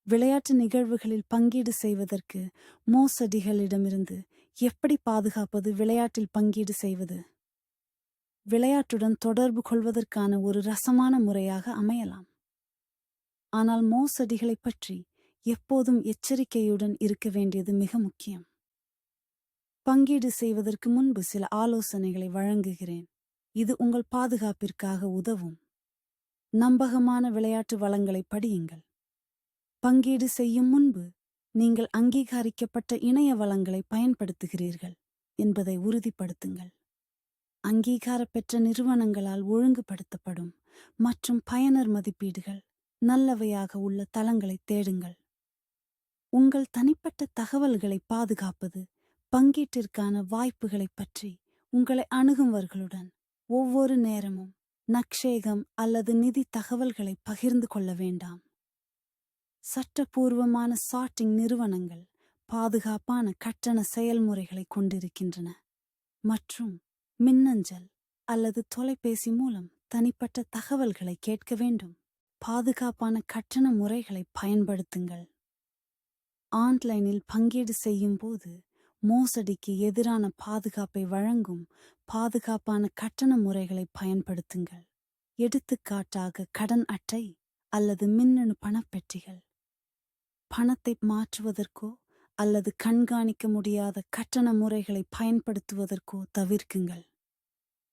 விளையாட்டு நிகழ்வுகளில் பங்கீடு செய்வதற்கு மோசடிகளிடமிருந்து எப்படி பாதுகாப்பது? விளையாட்டில் பங்கீடு செய்வது விளையாட்டுடன் தொடர்பு கொள்வதற்கான ஒரு ரசமான முறையாக அமையலாம். ஆனால் மோசடிகளைப் பற்றி எப்போதும் எச்சரிக்கையுடன் இருக்க வேண்டியது மிக முக்கியம். பங்கீடு செய்வதற்கு முன்பு சில ஆலோசனைகளை வழங்குகிறேன். இது உங்கள் பாதுகாப்பிற்காக உதவும். நம்பகமான விளையாட்டு வளங்களை படியுங்கள். பங்கீடு செய்யும் முன்பு நீங்கள் அங்கீகரிக்கப்பட்ட இணைய வளங்களை பயன்படுத்துகிறீர்கள் என்பதை உறுதிப்படுத்துங்கள். அங்கீகார பெற்ற நிறுவனங்களால் ஒழுங்குபடுத்தப்படும் மற்றும் பயனர் மதிப்பீடுகள் நல்லவையாக உள்ள தளங்களை தேடுங்கள். உங்கள் தனிப்பட்ட தகவல்களை பாதுகாப்பது பங்கீட்டிற்கான வாய்ப்புகளைப் பற்றி உங்களை அணுகுவர்களுடன் ஒவ்வொரு நேரமும் நக்ஷேகம் அல்லது நிதி தகவல்களை பகிர்ந்து கொள்ள வேண்டாம். சட்டப்பூர்வமான சார்ட்டிங் நிறுவனங்கள் பாதுகாப்பான கட்டண செயல்முறைகளை கொண்டிருக்கின்றன மற்றும் மின்னஞ்சல் அல்லது தொலைபேசி மூலம் தனிப்பட்ட தகவல்களை கேட்க வேண்டும். பாதுகாப்பான கட்டண முறைகளை பயன்படுத்துங்கள். ஆன்லைனில் பங்கீடு செய்யும் போது மோசடிக்கு எதிரான பாதுகாப்பை வழங்கும் பாதுகாப்பான கட்டண முறைகளை பயன்படுத்துங்கள். எடுத்துக்காட்டாக கடன் அட்டை அல்லது மின்னணு பணப்பெட்டிகள். பணத்தை மாற்றுவதற்கோ அல்லது கண்காணிக்க முடியாத கட்டண முறைகளை பயன்படுத்துவதற்கோ தவிர்க்குங்கள்.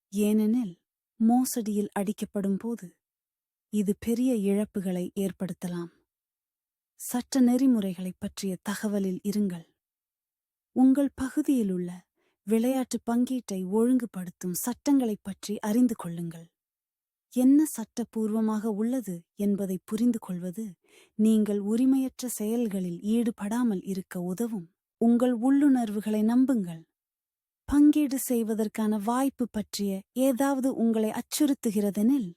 ஏனெனில் மோசடியில் அடிக்கப்படும் போது இது பெரிய இழப்புகளை ஏற்படுத்தலாம். சட்ட நெறிமுறைகளை பற்றிய தகவலில் இருங்கள். உங்கள் பகுதியிலுள்ள விளையாட்டு பங்கீட்டை ஒழுங்குபடுத்தும் சட்டங்களைப் பற்றி அறிந்து கொள்ளுங்கள். என்ன சட்டப்பூர்வமாக உள்ளது என்பதை புரிந்து கொள்வது நீங்கள் உரிமையற்ற செயல்களில் ஈடுபடாமல் இருக்க உதவும். உங்கள் உள்ளுணர்வுகளை நம்புங்கள். பங்கீடு செய்வதற்கான வாய்ப்பு பற்றிய ஏதாவது உங்களை அச்சுறுத்துகிறதெனில்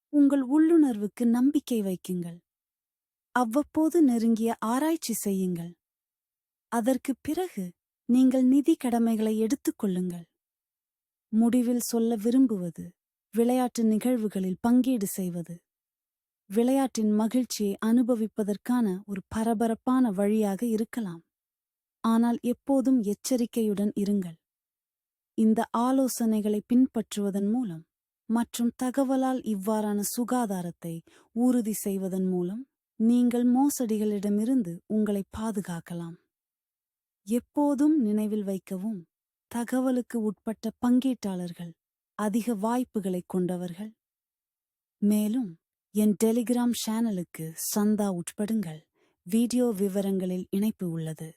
உங்கள் உள்ளுணர்வுக்கு நம்பிக்கை வைக்குங்கள். அவ்வப்போது நெருங்கிய ஆராய்ச்சி செய்யுங்கள். அதற்குப் பிறகு நீங்கள் நிதி கடமைகளை எடுத்துக்கொள்ளுங்கள். முடிவில் சொல்ல விரும்புவது விளையாட்டு நிகழ்வுகளில் பங்கீடு செய்வது விளையாட்டின் மகிழ்ச்சியை அனுபவிப்பதற்கான ஒரு பரபரப்பான வழியாக இருக்கலாம். ஆனால் எப்போதும் எச்சரிக்கையுடன் இருங்கள். இந்த ஆலோசனைகளை பின்பற்றுவதன் மூலம் மற்றும் தகவலால் இவ்வாறான சுகாதாரத்தை உறுதி செய்வதன் மூலம் நீங்கள் மோசடிகளிடமிருந்து உங்களை பாதுகாக்கலாம். எப்போதும் நினைவில் வைக்கவும், தகவலுக்கு உட்பட்ட பங்கீட்டாளர்கள் அதிக வாய்ப்புகளை கொண்டவர்கள். மேலும் என் டெலிகிராம் சேனலுக்கு சந்தா உட்படுங்கள். வீடியோ விவரங்களில் இணைப்பு உள்ளது.